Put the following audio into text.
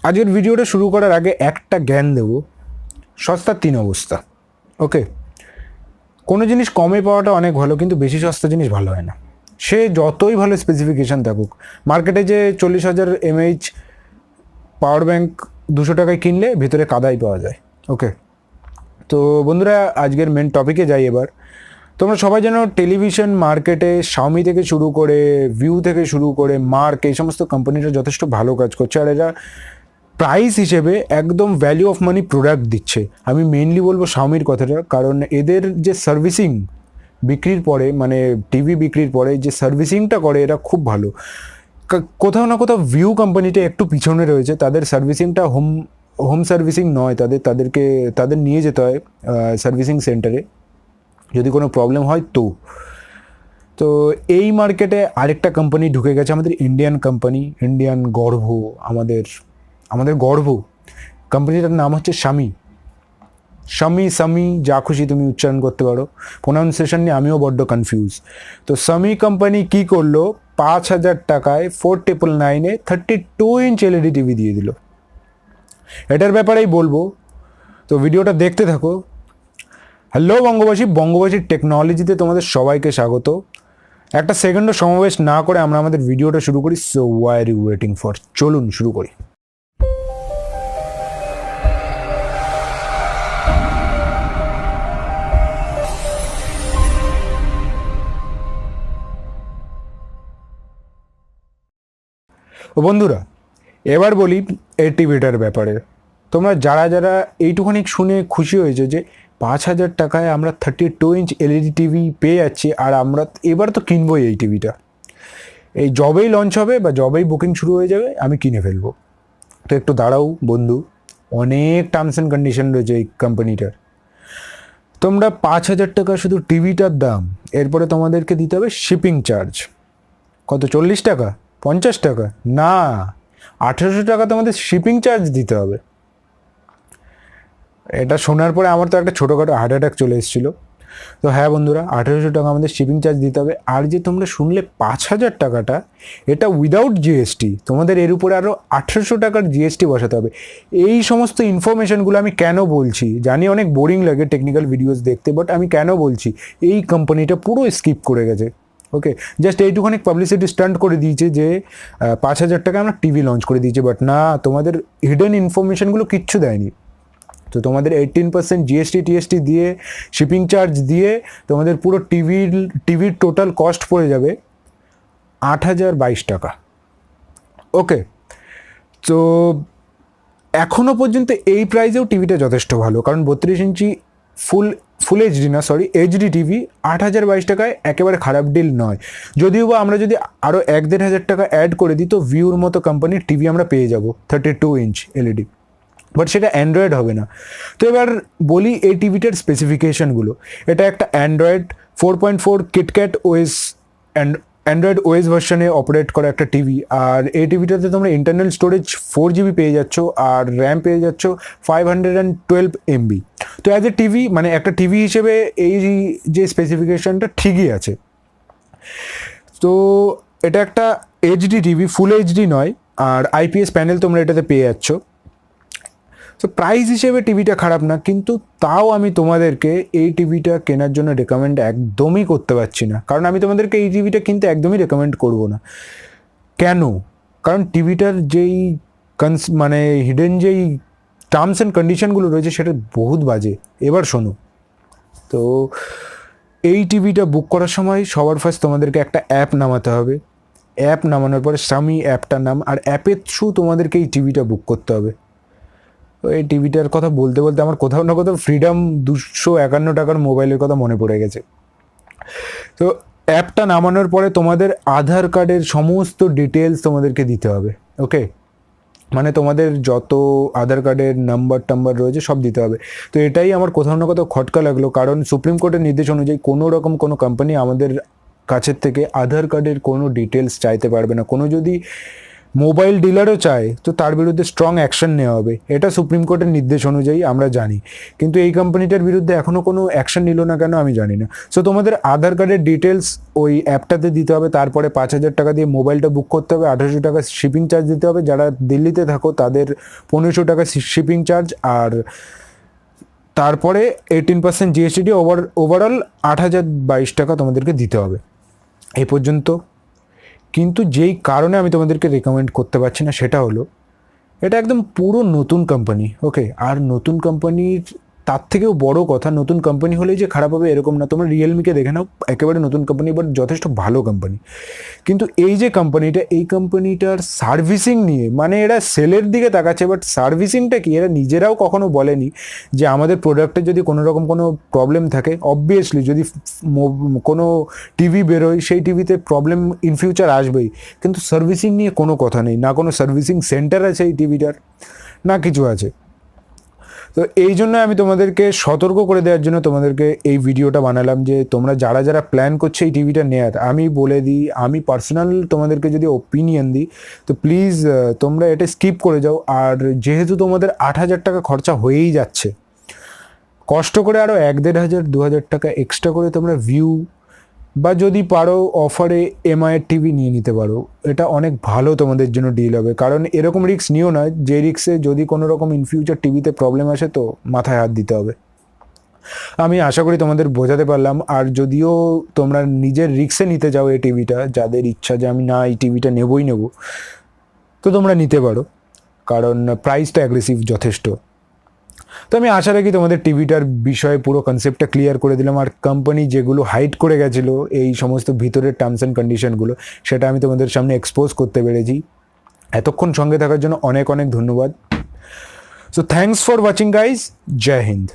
আজকের ভিডিওটা শুরু করার আগে একটা জ্ঞান দেব, সস্তার তিন অবস্থা। ওকে, কোনো জিনিস কমে পাওয়াটা অনেক ভালো, কিন্তু বেশি সস্তা জিনিস ভালো হয় না। সে যতই ভালো স্পেসিফিকেশান থাকুক, মার্কেটে যে 40,000 mAh পাওয়ার ব্যাঙ্ক 200 টাকায় কিনলে ভিতরে কাদাই পাওয়া যায়। ওকে, তো বন্ধুরা আজকের মেন টপিকে যাই এবার। তোমরা সবাই জানো টেলিভিশন মার্কেটে শাওমি থেকে শুরু করে ভিউ থেকে শুরু করে মার্ক, এই সমস্ত কোম্পানিরা যথেষ্ট ভালো কাজ করছে, আর এরা প্রাইস হিসেবে একদম ভ্যালু অফ মানি প্রোডাক্ট দিচ্ছে। আমি মেনলি বলবো শাওমির কথাটা, কারণ এদের যে সার্ভিসিং বিক্রির পরে, মানে টিভি বিক্রির পরে যে সার্ভিসিংটা করে এরা খুব ভালো। কোথাও না কোথাও ভিউ কোম্পানিটা একটু পিছনে রয়েছে, তাদের সার্ভিসিংটা হোম সার্ভিসিং নয়, তাদের নিয়ে যেতে হয় সার্ভিসিং সেন্টারে যদি কোনো প্রবলেম হয়। তো এই মার্কেটে আরেকটা কোম্পানি ঢুকে গেছে, আমাদের ইন্ডিয়ান কোম্পানি, ইন্ডিয়ান গর্ভ, আমাদের গর্ব। কোম্পানিটার নাম হচ্ছে সামি, যা খুশি তুমি উচ্চারণ করতে পারো, প্রোনাউন্সিয়েশন নিয়ে আমিও বড্ড কনফিউজ। তো সামি কোম্পানি কি করলো, 5,000 টাকায় 4999-এ 32 ইঞ্চ LED টিভি দিয়ে দিল। এটার ব্যাপারেই বলবো, তো ভিডিওটা দেখতে থাকো। হ্যালো বঙ্গবাসী টেকনোলজিতে তোমাদের সবাইকে স্বাগত। একটা সেকেন্ডও সমাবেশ না করে আমরা আমাদের ভিডিওটা শুরু করি। So why are you waiting for, চলুন শুরু করি। ও বন্ধুরা, এবার বলি এই টিভিটার ব্যাপারে। তোমরা যারা এইটুখানি শুনে খুশি হয়েছে যে 5,000 টাকায় আমরা 32 ইঞ্চ LED টিভি পেয়ে যাচ্ছি, আর আমরা এবার তো কিনবোই এই টিভিটা। এই জবেই লঞ্চ হবে বা জবেই বুকিং শুরু হয়ে যাবে, আমি কিনে ফেলবো। তো একটু দাঁড়াও বন্ধু, অনেক টার্মস অ্যান্ড কন্ডিশন রয়েছে এই কোম্পানিটার। তোমরা 5,000 টাকা শুধু টিভিটার দাম, এরপরে তোমাদেরকে দিতে হবে শিপিং চার্জ। কত, 40 টাকা, 50 টাকা? না, 1,800 টাকা তোমাদের শিপিং চার্জ দিতে হবে। এটা শোনার পরে আমার তো একটা ছোটোখাটো হার্ট অ্যাটাক চলে এসেছিলো। তো হ্যাঁ বন্ধুরা, 1,800 টাকা আমাদের শিপিং চার্জ দিতে হবে। আর যে তোমরা শুনলে 5,000 টাকাটা, এটা উইদাউট জিএসটি, তোমাদের এর উপরে আরও 1,800 টাকার জিএসটি বসাতে হবে। এই সমস্ত ইনফরমেশানগুলো আমি কেন বলছি, জানি অনেক বোরিং লাগে টেকনিক্যাল ভিডিওস দেখতে, বাট আমি কেন বলছি, এই কোম্পানিটা পুরো স্কিপ করে গেছে। ওকে, জাস্ট এইটুখানি পাবলিসিটি স্টান্ট করে দিয়েছে যে 5,000 টাকা আমরা টিভি লঞ্চ করে দিয়েছি, বাট না, তোমাদের হিডেন ইনফরমেশানগুলো কিচ্ছু দেয়নি। তো তোমাদের 18% জিএসটি দিয়ে, শিপিং চার্জ দিয়ে তোমাদের পুরো টিভির টোটাল কস্ট পড়ে যাবে 8,022 টাকা। ওকে, তো এখনও পর্যন্ত এই প্রাইসেও টিভিটা যথেষ্ট ভালো, কারণ 32 ইঞ্চি ফুল এইচডি টিভি 8,022 টাকায় একেবারে খারাপ ডিল নয়। যদিও বা আমরা যদি আরও 1,500 টাকা অ্যাড করে দিই, তো ভিউর মতো কোম্পানির টিভি আমরা পেয়ে যাব 32 ইঞ্চ LED, বাট সেটা অ্যান্ড্রয়েড হবে না। তো এবার বলি এই টিভিটার স্পেসিফিকেশানগুলো। এটা একটা Android 4.4 KitKat OS, Android OS ভার্সনে অপারেট করা একটা টিভি। আর এই টিভিটাতে তোমরা ইন্টারনাল স্টোরেজ 4 GB পেয়ে যাচ্ছ, আর র্যাম পেয়ে যাচ্ছ 512 MB। তো অ্যাজ এ টিভি, মানে একটা টিভি হিসেবে এই যে স্পেসিফিকেশানটা ঠিকই আছে। তো এটা একটা এইচডি টিভি, ফুল এইচডি নয়, আর IPS প্যানেল তোমরা এটাতে পেয়ে যাচ্ছ। তো প্রাইস হিসেবে টিভিটা খারাপ না, কিন্তু তাও আমি তোমাদেরকে এই টিভিটা কেনার জন্য রেকমেন্ড একদমই করতে পারছি না, কারণ আমি তোমাদেরকে এই টিভিটা কিনতে একদমই রেকমেন্ড করব না। কেন? কারণ টিভিটার যেই মানে হিডেন যেই টার্মস অ্যান্ড কন্ডিশনগুলো রয়েছে সেটা বহুত বাজে। এবার শোনো, তো এই টিভিটা বুক করার সময় সবার ফার্স্ট তোমাদেরকে একটা অ্যাপ নামাতে হবে। অ্যাপ নামানোর পরে সামি অ্যাপটার নাম, আর অ্যাপের থ্রু তোমাদেরকে এই টিভিটা বুক করতে হবে। তো এই টিভিটার কথা বলতে বলতে আমার কোথাও না কোথাও ফ্রিডম 251 টাকার মোবাইলের কথা মনে পড়ে গেছে। তো অ্যাপটা নামানোর পরে তোমাদের আধার কার্ডের সমস্ত ডিটেলস তোমাদেরকে দিতে হবে। ওকে, মানে তোমাদের যত আধার কার্ডের নাম্বার রয়েছে সব দিতে হবে। তো এটাই আমার কোথাও না কোথাও খটকা লাগলো, কারণ সুপ্রিম কোর্টের নির্দেশ অনুযায়ী কোনো কোম্পানি আমাদের কাছের থেকে আধার কার্ডের কোনো ডিটেলস চাইতে পারবে না। কোনো যদি মোবাইল ডিলারও চায় তো তার বিরুদ্ধে স্ট্রং অ্যাকশন নেওয়া হবে, এটা সুপ্রিম কোর্টের নির্দেশ অনুযায়ী আমরা জানি। কিন্তু এই কোম্পানিটার বিরুদ্ধে এখনও কোনো অ্যাকশন নিল না কেন আমি জানি না। সো তোমাদের আধার কার্ডের ডিটেলস ওই অ্যাপটাতে দিতে হবে, তারপরে 5,000 টাকা দিয়ে মোবাইলটা বুক করতে হবে, 1,800 টাকা শিপিং চার্জ দিতে হবে, যারা দিল্লিতে থাকো তাদের 1,500 টাকা শিপিং চার্জ, আর তারপরে 18% জিএসটি ওভারঅল 8,022 টাকা তোমাদেরকে দিতে হবে। এই পর্যন্ত। কিন্তু যেই কারণে আমি তোমাদেরকে রেকমেন্ড করতে পারছি না সেটা হলো এটা একদম পুরো নতুন কোম্পানি, ওকে। আর নতুন কোম্পানির তার থেকেও বড় কথা, নতুন কোম্পানি হলেই যে খারাপ হবে এরকম না। তোমরা রিয়েলমিকে দেখে নাও, একেবারে নতুন কোম্পানি বাট যথেষ্ট ভালো কোম্পানি। কিন্তু এই যে কোম্পানিটা, এই কোম্পানিটার সার্ভিসিং নিয়ে মানে এরা সেলের দিকে তাকাচ্ছে, বাট সার্ভিসিংটা কি এরা নিজেরাও কখনো বলেনি যে আমাদের প্রোডাক্টে যদি কোনো রকম কোনো প্রবলেম থাকে, অবভিয়াসলি যদি কোনো টিভি বেরোয় সেই টিভিতে প্রবলেম ইন ফিউচার আসবেই, কিন্তু সার্ভিসিং নিয়ে কোনো কথা নেই, না কোনো সার্ভিসিং সেন্টার আছে এই টিভিটার, না কিছু আছে। তো এই জন্য আমি তোমাদেরকে সতর্ক করে দেওয়ার জন্য তোমাদেরকে এই ভিডিওটা বানালাম যে তোমরা যারা যারা প্ল্যান করছে এই টিভিটা নেয়ার, আমি বলে দিই, আমি পার্সোনাল তোমাদেরকে যদি ওপিনিয়ন দিই তো প্লিজ তোমরা এটা স্কিপ করে যাও। আর যেহেতু তোমাদের 8,000 টাকা খরচা হয়েই যাচ্ছে, কষ্ট করে আরও 1,500 2,000 টাকা এক্সট্রা করে তোমরা ভিউ বা যদি পারো অফারে এমআইয়ের টিভি নিয়ে নিতে পারো, এটা অনেক ভালো তোমাদের জন্য ডিল হবে। কারণ এরকম রিস্ক নিও না যে রিস্কে যদি কোনো রকম ইন ফিউচার টিভিতে প্রবলেম আসে তো মাথায় হাত দিতে হবে। আমি আশা করি তোমাদের বোঝাতে পারলাম। আর যদিও তোমরা নিজের রিস্কে নিতে যাও এই টিভিটা, যাদের ইচ্ছা যে আমি না এই টিভিটা নেবই নেব, তো তোমরা নিতে পারো, কারণ প্রাইসটা অ্যাগ্রেসিভ যথেষ্ট। তো আমি আশা রাখি তোমাদের টিভিটার বিষয়ে পুরো কনসেপ্টটা ক্লিয়ার করে দিলাম। আর কোম্পানি যেগুলো হাইড করে গেছিলো এই সমস্ত ভিতরের টার্মস অ্যান্ড কন্ডিশনগুলো, সেটা আমি তোমাদের সামনে এক্সপোজ করতে পেরেছি। এতক্ষণ সঙ্গে থাকার জন্য অনেক অনেক ধন্যবাদ। So thanks for watching guys, জয় হিন্দ।